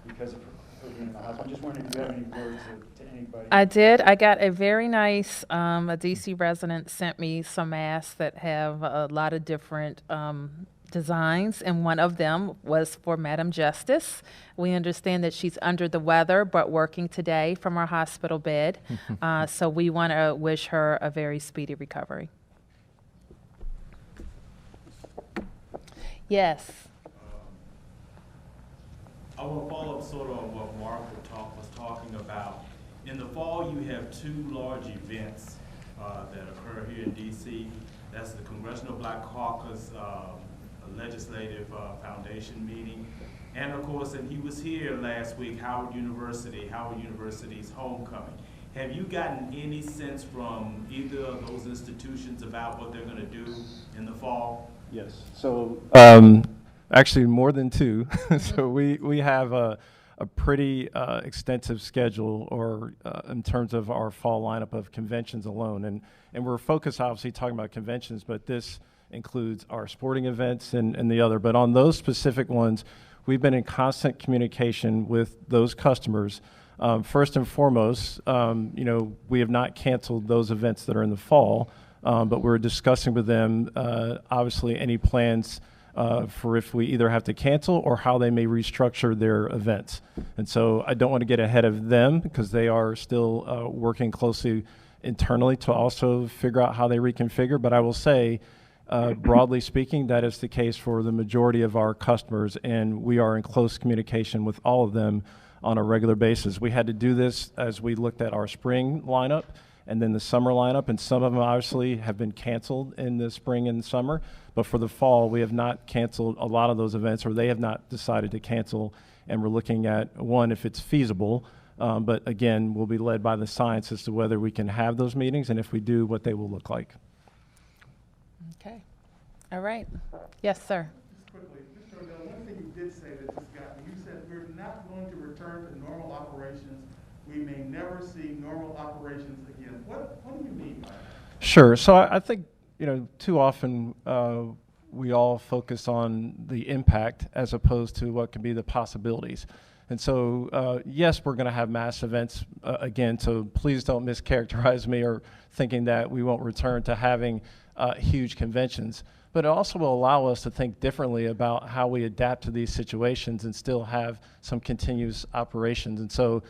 because of her being in the hospital. I'm just wondering if you have any words to anybody. I did. I got a very nice, a DC resident sent me some masks that have a lot of different designs, and one of them was for Madam Justice. We understand that she's under the weather, but working today from her hospital bed. So we want to wish her a very speedy recovery. Yes. I want to follow up sort of on what Mark was talking about. In the fall, you have two large events that occur here in D.C. That's the Congressional Black Caucus Legislative Foundation meeting. And of course, and he was here last week, Howard University's homecoming. Have you gotten any sense from either of those institutions about what they're going to do in the fall? Yes. So actually more than two. So we have a pretty extensive schedule or in terms of our fall lineup of conventions alone. And we're focused obviously talking about conventions, but this includes our sporting events and the other. But on those specific ones, we've been in constant communication with those customers. First and foremost, we have not canceled those events that are in the fall, but we're discussing with them, obviously, any plans for if we either have to cancel or how they may restructure their events. And so I don't want to get ahead of them because they are still working closely internally to also figure out how they reconfigure. But I will say, broadly speaking, that is the case for the majority of our customers, and we are in close communication with all of them on a regular basis. We had to do this as we looked at our spring lineup and then the summer lineup, and some of them obviously have been canceled in the spring and summer, but for the fall, we have not canceled a lot of those events, or they have not decided to cancel, and we're looking at, one, if it's feasible, but again, we'll be led by the science as to whether we can have those meetings, and if we do, what they will look like. Okay. All right. Yes, sir. Just quickly, Mr. O'Dell, one thing you did say that just got me, you said we're not going to return to normal operations. We may never see normal operations again. What do you mean by that? Sure. So I think, too often we all focus on the impact as opposed to what could be the possibilities. And so, yes, we're going to have mass events again, so please don't mischaracterize me or thinking that we won't return to having huge conventions. But it also will allow us to think differently about how we adapt to these situations and still have some continuous operations. And so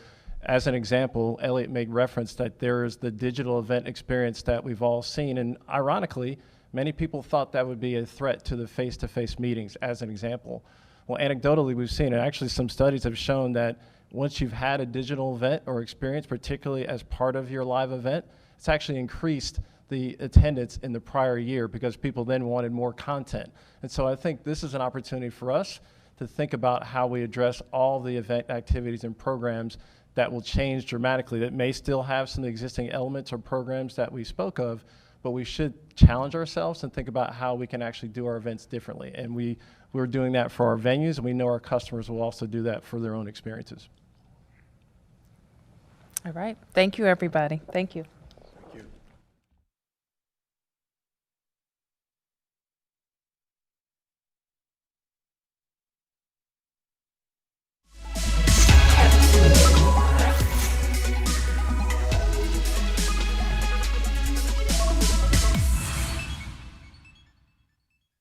As an example, Elliot made reference that there is the digital event experience that we've all seen, and ironically, many people thought that would be a threat to the face-to-face meetings, as an example. Well, anecdotally, we've seen, and actually some studies have shown that once you've had a digital event or experience, particularly as part of your live event, it's actually increased the attendance in the prior year because people then wanted more content. And so I think this is an opportunity for us to think about how we address all the event activities and programs that will change dramatically, that may still have some existing elements or programs that we spoke of, but we should challenge ourselves and think about how we can actually do our events differently. And we're doing that for our venues, and we know our customers will also do that for their own experiences. All right. Thank you, everybody. Thank you.